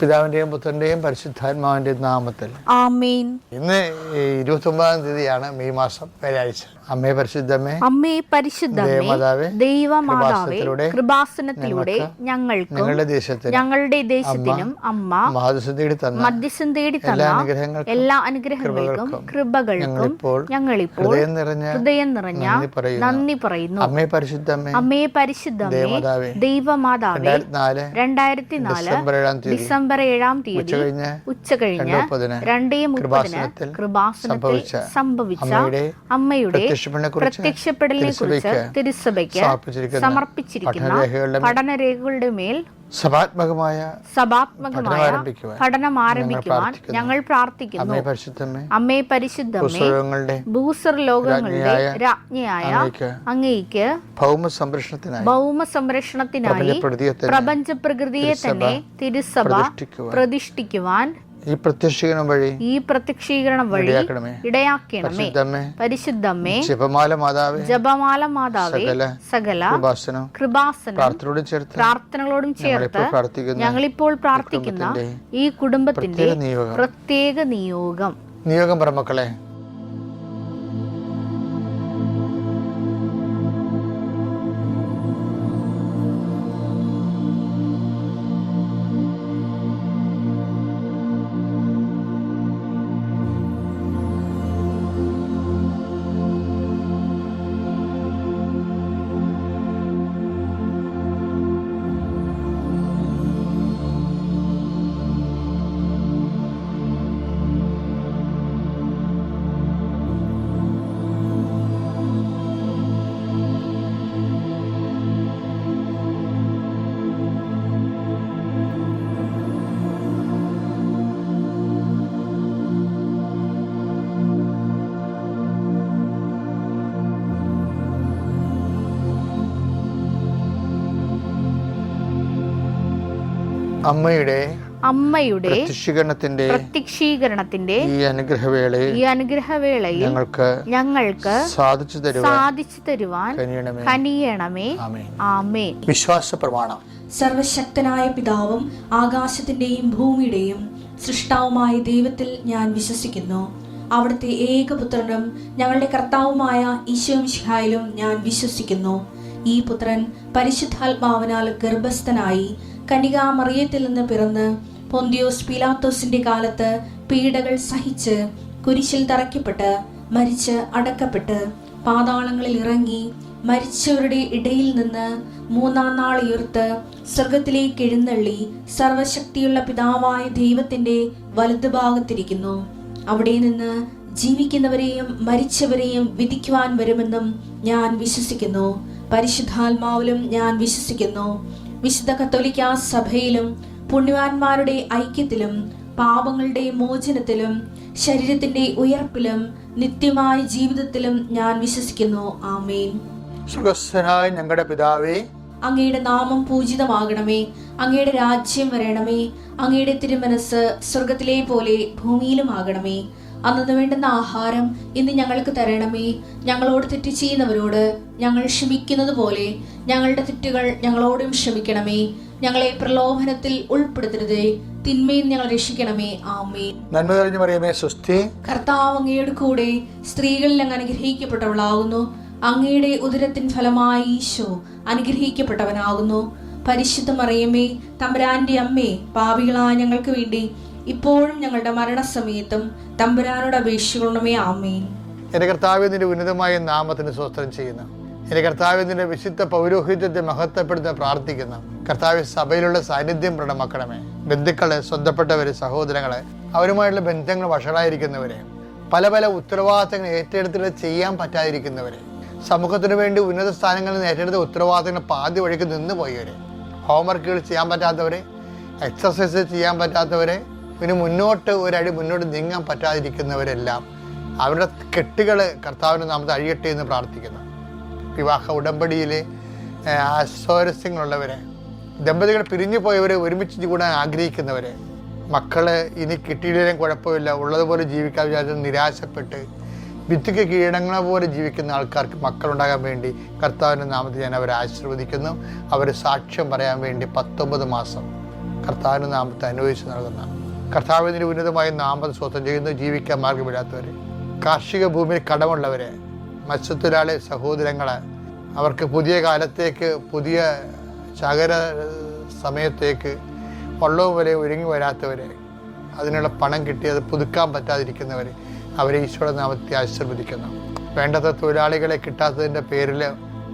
പിതാവിന്റെയും പുത്രന്റെയും പരിശുദ്ധാത്മാവിന്റെയും നാമത്തിൽ ആമേൻ. ഇന്ന് 29-ാം തീയതിയാണ് മെയ് മാസം വ്യാഴാഴ്ച. അമ്മേ പരിശുദ്ധമേ, അമ്മേ പരിശുദ്ധമേ, ദൈവമാതാവേ, കൃപാസനത്തിലൂടെ ഞങ്ങൾക്കും ഞങ്ങളുടെ ദേശത്തിനും അമ്മ മധ്യസ്ഥം തേടി തന്ന എല്ലാ അനുഗ്രഹങ്ങൾക്കും കൃപകൾക്കും ഞങ്ങളിപ്പോൾ ഹൃദയം നിറഞ്ഞ നന്ദി പറയുന്നു. അമ്മേ പരിശുദ്ധമേ, അമ്മേ പരിശുദ്ധമേ, ദൈവമാതാവേ, 2004 ഡിസംബർ 7-ാം തീയതി ഉച്ചകഴിഞ്ഞ് 2:30 കൃപാസനത്തിൽ സംഭവിച്ച അമ്മയുടെ പ്രത്യക്ഷപ്പെടലിനെ കുറിച്ച് തിരുസഭയ്ക്ക് സമർപ്പിച്ചിരിക്കുന്ന പഠനരേഖകളുടെ മേൽ സഭാത്മകമായ പഠനം ആരംഭിക്കുവാൻ ഞങ്ങൾ പ്രാർത്ഥിക്കുന്നു. അമ്മേ പരിശുദ്ധമേ, ഭൂസ്വർ ലോകങ്ങളുടെ രാജ്ഞിയായ അങ്ങേയ്ക്ക് ഭൗമ സംരക്ഷണത്തിനായി പ്രപഞ്ച പ്രകൃതിയെ തന്നെ തിരുസഭ പ്രതിഷ്ഠിക്കുവാൻ ഈ പ്രത്യക്ഷീകരണം വഴി ഇടയാക്കണമേ. പരിശുദ്ധമേ, ജപമാല മാതാവേ, സകല കൃപാസനം പ്രാർത്ഥനകളോടും ചേർത്ത് ഞങ്ങളിപ്പോൾ പ്രാർത്ഥിക്കുന്ന ഈ കുടുംബത്തിന്റെ പ്രത്യേക നിയോഗം പറമക്കളെ, അമ്മയുടെ പ്രത്യക്ഷീകരണത്തിന്റെ ഈ അനുഗ്രഹവേളയിൽ ഞങ്ങൾക്ക് സാധിച്ചു തരുവാൻ കനിയണമേ. ആമേൻ. വിശ്വാസ പ്രമാണം. സർവശക്തനായ പിതാവും ആകാശത്തിന്റെയും ഭൂമിയുടെയും സൃഷ്ടാവുമായ ദൈവത്തിൽ ഞാൻ വിശ്വസിക്കുന്നു. അവിടുത്തെ ഏകപുത്രനും ഞങ്ങളുടെ കർത്താവുമായ ഈശോമിശിഹായിലും ഞാൻ വിശ്വസിക്കുന്നു. ഈ പുത്രൻ പരിശുദ്ധാത്മാവിനാൽ ഗർഭസ്ഥനായി കന്യകാമറിയത്തിൽ നിന്ന് പിറന്ന് പൊന്തിയോസ് പീലാത്തോസിന്റെ കാലത്ത് പീഡകൾ സഹിച്ച് കുരിശിൽ തറയ്ക്കപ്പെട്ട് മരിച്ച് അടക്കപ്പെട്ട് പാതാളങ്ങളിൽ ഇറങ്ങി മരിച്ചവരുടെ ഇടയിൽ നിന്ന് 3-ാം നാൾ ഉയർത്ത് സ്വർഗത്തിലേക്ക് എഴുന്നള്ളി സർവശക്തിയുള്ള പിതാവായ ദൈവത്തിന്റെ വലതുഭാഗത്തിരിക്കുന്നു. അവിടെ നിന്ന് ജീവിക്കുന്നവരെയും മരിച്ചവരെയും വിധിക്കുവാൻ വരുമെന്നും ഞാൻ വിശ്വസിക്കുന്നു. പരിശുദ്ധാത്മാവിലും ഞാൻ വിശ്വസിക്കുന്നു. വിശുദ്ധ കത്തോലിക്കാ സഭയിലും പുണ്യവാന്മാരുടെ ഐക്യത്തിലും പാപങ്ങളുടെ മോചനത്തിലും ശരീരത്തിന്റെ ഉയർപ്പിലും നിത്യമായ ജീവിതത്തിലും ഞാൻ വിശ്വസിക്കുന്നു. ആമേൻ. സ്വർഗ്ഗസ്ഥനായ ഞങ്ങളുടെ പിതാവേ, അങ്ങയുടെ നാമം പൂജിതമാകണമേ. അങ്ങയുടെ രാജ്യം വരണമേ. അങ്ങയുടെ തിരുമനസ് സ്വർഗത്തിലെ പോലെ ഭൂമിയിലും ആകണമേ. അന്നു വേണ്ടുന്ന ആഹാരം ഇന്ന് ഞങ്ങൾക്ക് തരണമേ. ഞങ്ങളോട് തെറ്റ് ചെയ്യുന്നവരോട് ഞങ്ങൾ ക്ഷമിക്കുന്നത് പോലെ ഞങ്ങളുടെ തെറ്റുകൾ ഞങ്ങളോടും ക്ഷമിക്കണമേ. ഞങ്ങളെ പ്രലോഭനത്തിൽ ഉൾപ്പെടുത്തരുതേ, തിന്മയിൽ ഞങ്ങൾ രക്ഷിക്കണമേ. ആമേൻ. നന്മ നിറഞ്ഞ മറിയമേ, സ്വസ്തി. കർത്താവ് അങ്ങയുടെ കൂടെ സ്ത്രീകളിൽ അങ്ങ് അനുഗ്രഹിക്കപ്പെട്ടവളാകുന്നു. അങ്ങയുടെ ഉദരത്തിൻ ഫലമായി ഈശോ അനുഗ്രഹിക്കപ്പെട്ടവനാകുന്നു. പരിശുദ്ധ മറിയമേ, തമ്പുരാന്റെ അമ്മേ, പാപികളായ ഞങ്ങൾക്ക് വേണ്ടി ഇപ്പോഴും ഞങ്ങളുടെ മരണസമയത്തും തമ്പുരാനോട് അപേക്ഷിക്കണമേ. ആമേൻ. എന്റെ കർത്താവേ, നിന്റെ ഉന്നതമായ നാമത്തിന് സ്തോത്രം ചെയ്യുന്നു. എന്റെ കർത്താവേ, നിന്റെ വിശുദ്ധ പൗരോഹിത്യത്തെ മഹത്വപ്പെടുത്താൻ പ്രാർത്ഥിക്കുന്നു. കർത്താവേ, സഭയിലുള്ള സാന്നിധ്യം പ്രകടമാക്കണമേ. ബന്ധുക്കളെ, സ്വന്തപ്പെട്ടവരെ, സഹോദരങ്ങളെ, അവരുമായിട്ടുള്ള ബന്ധങ്ങൾ വഷളായിരിക്കുന്നവരെ, പല പല ഉത്തരവാദിത്തങ്ങൾ ഏറ്റെടുത്തിട്ട് ചെയ്യാൻ പറ്റാതിരിക്കുന്നവരെ, സമൂഹത്തിന് വേണ്ടി ഉന്നത സ്ഥാനങ്ങളിൽ നിന്ന് ഏറ്റെടുത്ത ഉത്തരവാദിത്തങ്ങൾ പാതി വഴിക്ക് നിന്ന് പോയവരെ, ഹോംവർക്കുകൾ ചെയ്യാൻ പറ്റാത്തവരെ, എക്സസൈസ് ചെയ്യാൻ പറ്റാത്തവരെ, പിന്നെ ഒരടി മുന്നോട്ട് നീങ്ങാൻ പറ്റാതിരിക്കുന്നവരെല്ലാം അവരുടെ കെട്ടുകൾ കർത്താവിൻ്റെ നാമത്തിൽ അഴിയട്ടെ എന്ന് പ്രാർത്ഥിക്കുന്നു. വിവാഹ ഉടമ്പടിയിൽ അസ്വാരസ്യങ്ങളുള്ളവരെ, ദമ്പതികൾ പിരിഞ്ഞു പോയവരെ ഒരുമിച്ച് കൂടാൻ ആഗ്രഹിക്കുന്നവരെ, മക്കള് ഇനി കിട്ടിയില്ലെങ്കിലും കുഴപ്പമില്ല, ഉള്ളതുപോലെ ജീവിക്കാൻ വിചാരിച്ച് നിരാശപ്പെട്ട് ഭിത്തിക്ക് കീഴടങ്ങളെ പോലെ ജീവിക്കുന്ന ആൾക്കാർക്ക് മക്കളുണ്ടാകാൻ വേണ്ടി കർത്താവിൻ്റെ നാമത്തിൽ ഞാൻ അവരെ ആശീർവദിക്കുന്നു. അവർ സാക്ഷ്യം പറയാൻ വേണ്ടി 19 മാസം കർത്താവിൻ്റെ നാമത്തെ അനുഭവിച്ച് നൽകുന്ന, കർത്താവിൻ്റെ ഉന്നതമായ നാമത്തെ സ്വന്തം ചെയ്യുന്ന, ജീവിക്കാൻ മാർഗമില്ലാത്തവരെ, കാർഷിക ഭൂമിയിൽ കടമുള്ളവരെ, മത്സ്യത്തൊഴിലാളി സഹോദരങ്ങളെ, അവർക്ക് പുതിയ കാലത്തേക്ക്, പുതിയ ചകര സമയത്തേക്ക് വള്ളവും വരെ ഒരുങ്ങി വരാത്തവരെ, അതിനുള്ള പണം കിട്ടി അത് പുതുക്കാൻ പറ്റാതിരിക്കുന്നവരെ, അവരെ ഈശോയുടെ നാമത്തെ ആശീർവദിക്കുന്നു. വേണ്ടത്ര തൊഴിലാളികളെ കിട്ടാത്തതിൻ്റെ പേരിൽ,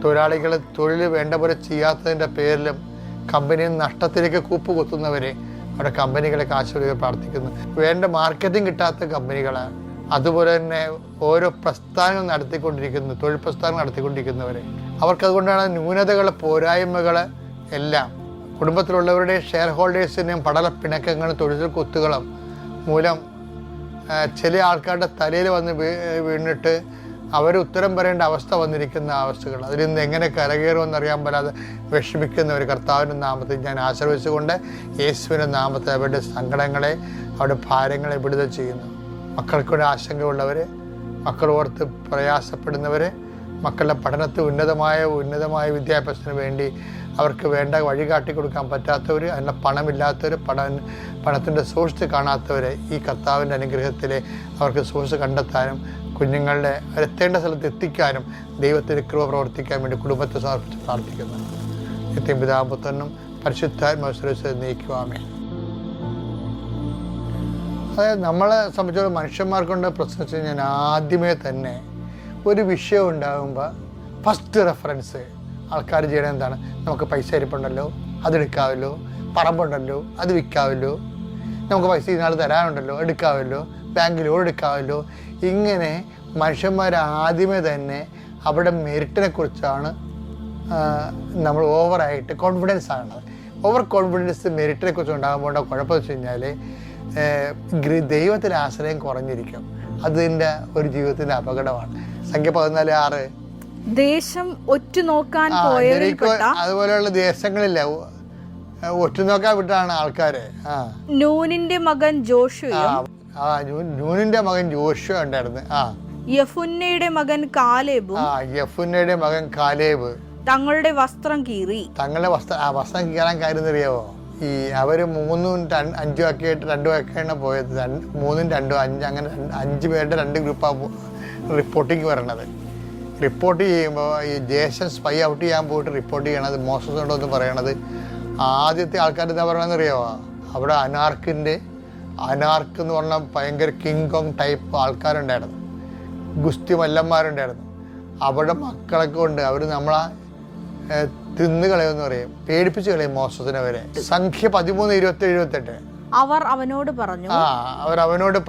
തൊഴിലാളികളെ തൊഴിൽ വേണ്ട പോലെ ചെയ്യാത്തതിൻ്റെ പേരിലും കമ്പനിയിൽ നഷ്ടത്തിലേക്ക് കൂപ്പുകുത്തുന്നവരെ, അവിടെ കമ്പനികളെ ആശീർവദിക്കാൻ പ്രാർത്ഥിക്കുന്നു. വേണ്ട മാർക്കറ്റിംഗ് കിട്ടാത്ത കമ്പനികൾ, അതുപോലെ തന്നെ ഓരോ പ്രസ്ഥാനങ്ങൾ നടത്തിക്കൊണ്ടിരിക്കുന്നു, തൊഴിൽ പ്രസ്ഥാനങ്ങൾ നടത്തിക്കൊണ്ടിരിക്കുന്നവരെ, അവർക്കതുകൊണ്ടാണ് ന്യൂനതകൾ, പോരായ്മകൾ എല്ലാം കുടുംബത്തിലുള്ളവരുടെ ഷെയർ ഹോൾഡേഴ്സിൻ്റെയും പടലപ്പിണക്കങ്ങളും തൊഴിൽ കുത്തുകളും മൂലം ചില ആൾക്കാരുടെ തലയിൽ വന്ന് വീണിട്ട് അവർ ഉത്തരം പറയേണ്ട അവസ്ഥ വന്നിരിക്കുന്ന അവസ്ഥകൾ, അതിൽ നിന്ന് എങ്ങനെ കരകയറുമെന്നറിയാൻ പറ്റാതെ വിഷമിക്കുന്ന ഒരു കർത്താവിൻ്റെ നാമത്തിൽ ഞാൻ ആശീർവദിച്ചുകൊണ്ട് യേശുവിൻ്റെ നാമത്തിൽ അവരുടെ സങ്കടങ്ങളെ, അവരുടെ ഭാരങ്ങളെ വിടുതൽ ചെയ്യുന്നു. മക്കൾക്കൂടെ ആശങ്കയുള്ളവർ, മക്കളോർത്ത് പ്രയാസപ്പെടുന്നവർ, മക്കളുടെ പഠനത്തിൽ ഉന്നതമായ വിദ്യാഭ്യാസത്തിന് വേണ്ടി അവർക്ക് വേണ്ട വഴി കാട്ടിക്കൊടുക്കാൻ പറ്റാത്തവർ, അതിനുള്ള പണമില്ലാത്തവർ, പണത്തിൻ്റെ സോഴ്സ് കാണാത്തവരെ ഈ കർത്താവിൻ്റെ അനുഗ്രഹത്തിൽ അവർക്ക് സോഴ്സ് കണ്ടെത്താനും കുഞ്ഞുങ്ങളുടെ എത്തേണ്ട സ്ഥലത്ത് എത്തിക്കാനും ദൈവത്തിൻ്റെ കൃപ പ്രവർത്തിക്കാൻ വേണ്ടി കുടുംബത്തെ സമർപ്പിച്ച് പ്രാർത്ഥിക്കുന്നു. നിത്യം പിതാവും പുത്രനും പരിശുദ്ധാത്മാവിനെ നയിക്കുവാമേ. അതായത് നമ്മളെ സംബന്ധിച്ചോളം മനുഷ്യന്മാർക്കുണ്ട് പ്രശ്നം വെച്ച് കഴിഞ്ഞാൽ, ആദ്യമേ തന്നെ ഒരു വിഷയം ഉണ്ടാകുമ്പോൾ ഫസ്റ്റ് റെഫറൻസ് ആൾക്കാർ ചെയ്യണത് എന്താണ്? നമുക്ക് പൈസ ഇരിപ്പുണ്ടല്ലോ, അതെടുക്കാമല്ലോ, പറമ്പുണ്ടല്ലോ, അത് വിൽക്കാമല്ലോ, നമുക്ക് പൈസ ഇന്നാൾ തരാനുണ്ടല്ലോ, എടുക്കാമല്ലോ, ബാങ്ക് ലോൺ എടുക്കാമല്ലോ. ഇങ്ങനെ മനുഷ്യന്മാർ ആദ്യമേ തന്നെ അവിടെ മെറിറ്റിനെ കുറിച്ചാണ് നമ്മൾ ഓവറായിട്ട് കോൺഫിഡൻസ് ആകുന്നത്. ഓവർ കോൺഫിഡൻസ് മെറിറ്റിനെ കുറിച്ച് ഉണ്ടാകുമ്പോൾ കുഴപ്പമെന്ന് വെച്ച് കഴിഞ്ഞാൽ ദൈവത്തിൻ്റെ ആശ്രയം കുറഞ്ഞിരിക്കും. അതിൻ്റെ ഒരു ജീവിതത്തിൻ്റെ അപകടമാണ്. സംഖ്യ 14:6 ദേശം ഒറ്റുനോക്കാൻ അതുപോലെയുള്ള ദേശങ്ങളില്ല, ഒറ്റുനോക്കാൻ വിട്ടാണ് ആൾക്കാര്. നൂനിന്റെ മകൻ ജോഷുവയും നൂനിന്റെ മകൻ ജോഷുവ ഉണ്ടായിരുന്നു. യെഫുന്നയുടെ മകൻ കാലേബും യെഫുന്നയുടെ മകൻ കാലേബ് തങ്ങളുടെ വസ്ത്രം കീറി. തങ്ങളുടെ വസ്ത്രം കീറാൻ കാര്യം അറിയാവോ? ഈ അവര് 3ഉം 5ഉം ഒക്കെ ആയിട്ട് 2 ഒക്കെയാണ് പോയത്. 3ഉം 2ഉം 5 അങ്ങനെ 5 പേരുടെ 2 ഗ്രൂപ്പാണ് റിപ്പോർട്ടിങ് വരണത്. റിപ്പോർട്ട് ചെയ്യുമ്പോൾ ഈ ദേശം സ്പൈ ഔട്ട് ചെയ്യാൻ പോയിട്ട് റിപ്പോർട്ട് ചെയ്യണത് മോശം ഉണ്ടോ എന്ന് പറയണത് ആദ്യത്തെ ആൾക്കാർ എന്താ പറയണമെന്ന് അറിയാമോ? അവിടെ അനാർക്ക് എന്ന് പറഞ്ഞാൽ ഭയങ്കര കിങ് കോങ് ടൈപ്പ് ആൾക്കാരുണ്ടായിരുന്നു, ഗുസ്തി മല്ലന്മാരുണ്ടായിരുന്നു. അവിടെ മക്കളൊക്കെ ഉണ്ട്, അവർ നമ്മളെ തിന്നുകളയെന്ന് പറയും, പേടിപ്പിച്ച് കളയും മോശത്തിന് വരെ. സംഖ്യ 13, 27, 28 അവർ അവനോട്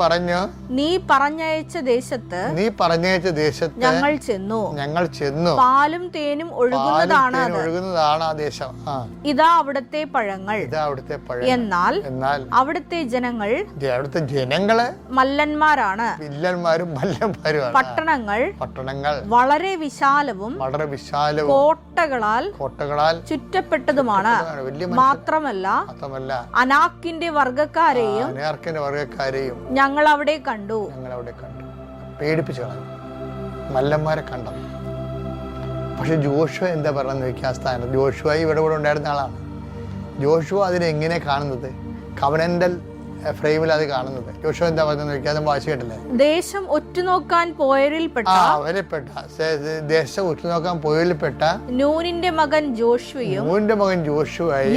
പറഞ്ഞു, നീ പറഞ്ഞയച്ച ദേശത്ത് ഞങ്ങൾ ചെന്നു പാലും തേനും ഒഴുകുന്നതാണ് ആ ദേശം. ഇതാ അവിടുത്തെ പഴങ്ങൾ. എന്നാൽ അവിടുത്തെ ജനങ്ങള് മല്ലന്മാരാണ്, വില്ലന്മാരും മല്ലന്മാരുമാണ്. പട്ടണങ്ങൾ വളരെ വിശാലവും കോട്ടകളാൽ ചുറ്റപ്പെട്ടതുമാണ്. മാത്രമല്ല അനാക്കിന്റെ വർഗക്കാരെയും ഞങ്ങൾ അവിടെ കണ്ടു. പേടിപ്പിച്ചു കളഞ്ഞു, മല്ലന്മാരെ കണ്ടു. പക്ഷെ ജോഷുവ എന്താ പറയുന്നത് ചോദിക്കാൻ സ്ഥാനം. ജോഷുവ ഇവിടെ ഉണ്ടായിരുന്ന ആളാണ്. ജോഷുവ അതിനെങ്ങനെ കാണുന്നത്? കവനന്റൽ ഫ്രെയിമിൽ അത് കാണുന്നത്. ജോഷുവ എന്താ പറയുന്നത് ചോദിക്കാൻ വായിച്ചു കേട്ടില്ലേ? ദേശം ഒറ്റുനോക്കാൻ പോയവരിൽപ്പെട്ട നൂനിന്റെ മകൻ ജോഷുവയും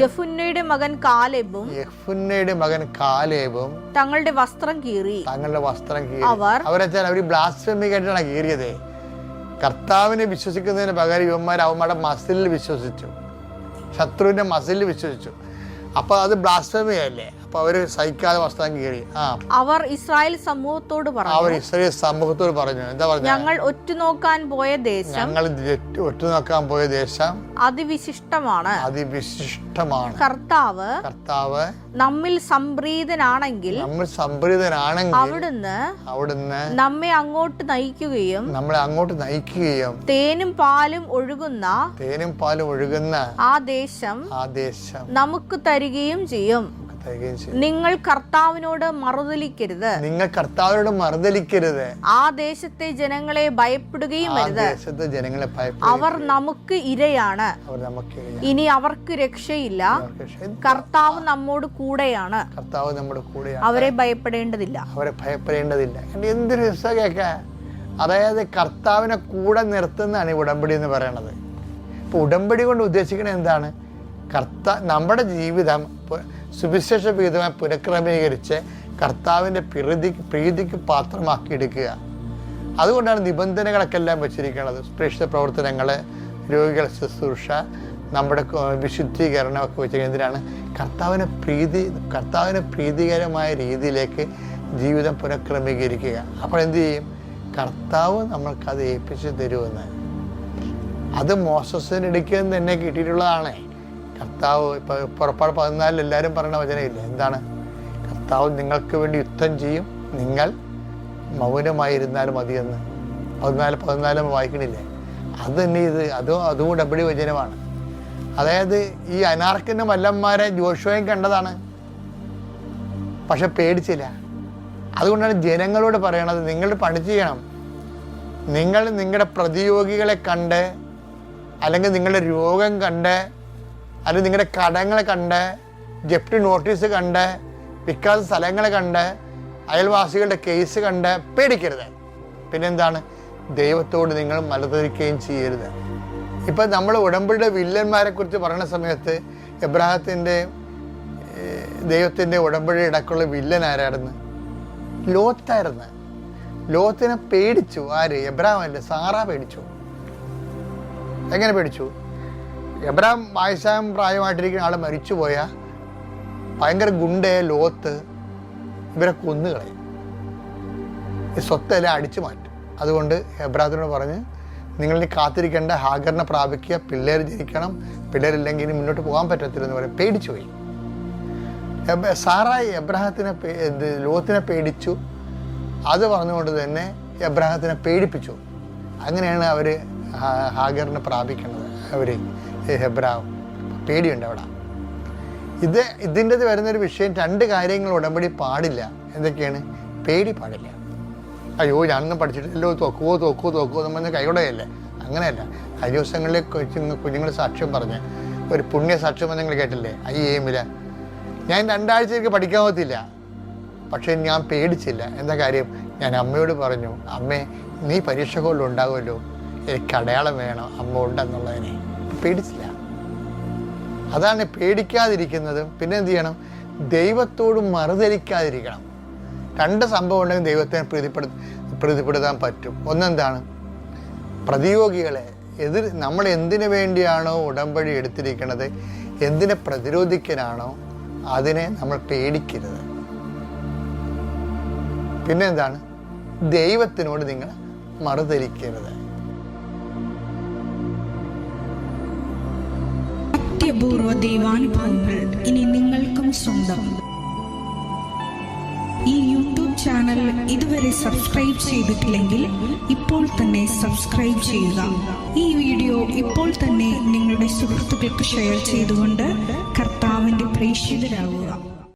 യെഫുന്നയുടെ മകൻ കാലേബും തങ്ങളുടെ വസ്ത്രം കീറി. അവർ ബ്ലാസ്ഫെമിക് ആയിട്ടാണ് കീറിയത്. കർത്താവിനെ വിശ്വസിക്കുന്നതിന് പകരം ഇവന്മാർ അവന്മാരുടെ മസിലിൽ വിശ്വസിച്ചു, ശത്രുവിന്റെ മസിലിൽ വിശ്വസിച്ചു. അപ്പൊ അത് ബ്ലാസ്ഫെമിയല്ലേ? അപ്പൊ അവര് സഹിക്കാതെ വസ്ത്രം കീറി. അവർ ഇസ്രായേൽ സമൂഹത്തോട് പറഞ്ഞു, എന്താ പറഞ്ഞു? ഞങ്ങൾ ഒറ്റുനോക്കാൻ പോയ ദേശം അതിവിശിഷ്ടമാണ്. കർത്താവ് നമ്മിൽ സംപ്രീതനാണെങ്കിൽ അവിടുന്ന് നമ്മളെ അങ്ങോട്ട് നയിക്കുകയും തേനും പാലും ഒഴുകുന്ന ആ ദേശം നമുക്ക് തരികയും ചെയ്യും. തികയും ചെയ്യും. നിങ്ങൾ കർത്താവിനോട് മറുതലിക്കരുത്. നിങ്ങൾ കർത്താവിനോട് മറുതലിക്കരുത്. ആ ദേശത്തെ ജനങ്ങളെ ഭയപ്പെടുകയും അരുത്. ദേശത്തെ ജനങ്ങളെ അവർ നമുക്ക് ഇരയാണ്, ഇനി അവർക്ക് രക്ഷയില്ല. കർത്താവ് നമ്മോട് കൂടെയാണ്, കർത്താവ് നമ്മുടെ കൂടെയാണ്. അവരെ ഭയപ്പെടേണ്ടതില്ല. അവരെ ഭയപ്പെടേണ്ടതില്ല. എന്തൊരു രസം കേൾക്കാൻ. അതായത് കർത്താവിനെ കൂടെ നിർത്തുന്നതാണ് ഈ ഉടമ്പടി എന്ന് പറയണത്. ഇപ്പൊ ഉടമ്പടി കൊണ്ട് ഉദ്ദേശിക്കുന്നത് എന്താണ്? നമ്മുടെ ജീവിതം സുവിശേഷ വിഹിതമായി പുനഃക്രമീകരിച്ച് കർത്താവിൻ്റെ പ്രീതിക്ക് പാത്രമാക്കി എടുക്കുക. അതുകൊണ്ടാണ് നിബന്ധനകളൊക്കെ എല്ലാം വെച്ചിരിക്കുന്നത്. പ്രേക്ഷിത പ്രവർത്തനങ്ങൾ, രോഗികളെ ശുശ്രൂഷ, നമ്മുടെ വിശുദ്ധീകരണം ഒക്കെ വെച്ചിരിക്കുന്നത് എന്തിനാണ്? കർത്താവിന് പ്രീതികരമായ രീതിയിലേക്ക് ജീവിതം പുനഃക്രമീകരിക്കുക. അപ്പോൾ എന്ത് ചെയ്യും? കർത്താവ് നമ്മൾക്കത് ഏൽപ്പിച്ച് തരുമെന്ന്. അത് മോസസിന് ഇടയ്ക്ക് തന്നെ കിട്ടിയിട്ടുള്ളതാണ്. കർത്താവ് ഇപ്പൊ പുറപ്പാട് 14 എല്ലാവരും പറയുന്ന വചനമില്ല, എന്താണ്? കർത്താവ് നിങ്ങൾക്ക് വേണ്ടി യുദ്ധം ചെയ്യും, നിങ്ങൾ മൗനമായിരുന്നാൽ മതിയെന്ന് 14 വായിക്കണില്ലേ? അത് തന്നെ അതും ഉടമ്പടി വചനമാണ്. അതായത് ഈ അനാർക്കിന്റെ മല്ലന്മാരെ ജോഷുവയും കണ്ടതാണ്, പക്ഷെ പേടിച്ചില്ല. അതുകൊണ്ടാണ് ജനങ്ങളോട് പറയണത്, നിങ്ങൾ പണി ചെയ്യണം. നിങ്ങൾ നിങ്ങളുടെ പ്രതിയോഗികളെ കണ്ട്, അല്ലെങ്കിൽ നിങ്ങളുടെ രോഗം കണ്ട്, അല്ലെങ്കിൽ നിങ്ങളുടെ കടങ്ങളെ കണ്ട്, ജപ്തി നോട്ടീസ് കണ്ട്, വിൽക്കാത്ത സ്ഥലങ്ങളെ കണ്ട്, അയൽവാസികളുടെ കേസ് കണ്ട് പേടിക്കരുത്. പിന്നെന്താണ്? ദൈവത്തോട് നിങ്ങൾ മലതിരിക്കുകയും ചെയ്യരുത്. ഇപ്പം നമ്മൾ ഉടമ്പടിയുടെ വില്ലന്മാരെ കുറിച്ച് പറയുന്ന സമയത്ത് ദൈവത്തിൻ്റെ ഉടമ്പടി ഇടക്കുള്ള വില്ലൻ ആരായിരുന്നു? ലോത്തായിരുന്നു. ലോത്തിനെ പേടിച്ചു. ആര്? എബ്രഹാമല്ലേ, സാറാ പേടിച്ചു. എങ്ങനെ പേടിച്ചു? എബ്രഹാം വയസ്സാം പ്രായമായിട്ടിരിക്കുന്ന ആൾ മരിച്ചുപോയാൽ ഭയങ്കര ഗുണ്ടയെ ലോത്ത് ഇവരെ കൊന്നുകളയും, ഈ സ്വത്തെല്ലാം അടിച്ചു മാറ്റും. അതുകൊണ്ട് എബ്രഹാത്തിനോട് പറഞ്ഞ്, നിങ്ങളിനി കാത്തിരിക്കേണ്ട, ഹാഗറിനെ പ്രാപിക്കുക, പിള്ളേർ ജനിക്കണം, പിള്ളേരില്ലെങ്കിൽ ഇനി മുന്നോട്ട് പോകാൻ പറ്റത്തില്ലെന്ന് പറയും. പേടിച്ചു പോയി. സാറായി ലോത്തിനെ പേടിച്ചു. അത് പറഞ്ഞുകൊണ്ട് തന്നെ എബ്രഹാത്തിനെ പേടിപ്പിച്ചു. അങ്ങനെയാണ് അവർ ഹാഗറിനെ പ്രാപിക്കുന്നത്. എബ്രഹാം പേടിയുണ്ട് അവിടെ. ഇതിൻ്റെ വരുന്നൊരു വിഷയം, 2 കാര്യങ്ങൾ ഉടമ്പടി പാടില്ല. എന്തൊക്കെയാണ്? പേടി പാടില്ല. അയ്യോ ഞാനൊന്നും പഠിച്ചിട്ടില്ലോ, തോക്കുവോ എന്ന് പറഞ്ഞ് കൈകൊടയല്ലേ? അങ്ങനെയല്ല. കഴിഞ്ഞ ദിവസങ്ങളിൽ കുഞ്ഞുങ്ങൾ സാക്ഷ്യം പറഞ്ഞ് ഒരു പുണ്യ സാക്ഷ്യം നിങ്ങൾ കേട്ടില്ലേ? അയ്യേമില്ല, ഞാൻ 2 ആഴ്ചയ്ക്ക് പഠിക്കാൻ പറ്റില്ല, പക്ഷെ ഞാൻ പേടിച്ചില്ല. എന്താ കാര്യം? ഞാൻ അമ്മയോട് പറഞ്ഞു, അമ്മേ നീ പരീക്ഷ കൊണ്ട് ഉണ്ടാകുമല്ലോ, എനിക്ക് അടയാളം വേണം, അമ്മ ഉണ്ടെന്നുള്ളതിനെ. പേടിച്ചില്ല. അതാണ് പേടിക്കാതിരിക്കുന്നതും. പിന്നെ എന്ത് ചെയ്യണം? ദൈവത്തോട് മറുതലിക്കാതിരിക്കണം. 2 സംഭവം ഉണ്ടെങ്കിൽ ദൈവത്തെ പ്രീതിപ്പെടുത്താൻ പറ്റും. ഒന്നെന്താണ്? പ്രതിയോഗികളെ നമ്മൾ എന്തിനു വേണ്ടിയാണോ ഉടമ്പടി എടുത്തിരിക്കുന്നത്, എന്തിനെ പ്രതിരോധിക്കാനാണോ, അതിനെ നമ്മൾ പേടിക്കരുത്. പിന്നെ എന്താണ്? ദൈവത്തിനോട് നിങ്ങൾ മറുതലിക്കരുത്. അത്യപൂർവ ദൈവാനുഭവങ്ങൾ ഇനി നിങ്ങൾക്കും സ്വന്തം. ഈ യൂട്യൂബ് ചാനൽ ഇതുവരെ സബ്സ്ക്രൈബ് ചെയ്തിട്ടില്ലെങ്കിൽ ഇപ്പോൾ തന്നെ സബ്സ്ക്രൈബ് ചെയ്യുക. ഈ വീഡിയോ ഇപ്പോൾ തന്നെ നിങ്ങളുടെ സുഹൃത്തുക്കൾക്ക് ഷെയർ ചെയ്തുകൊണ്ട് കർത്താവിന്റെ പ്രേക്ഷിതരാകുക.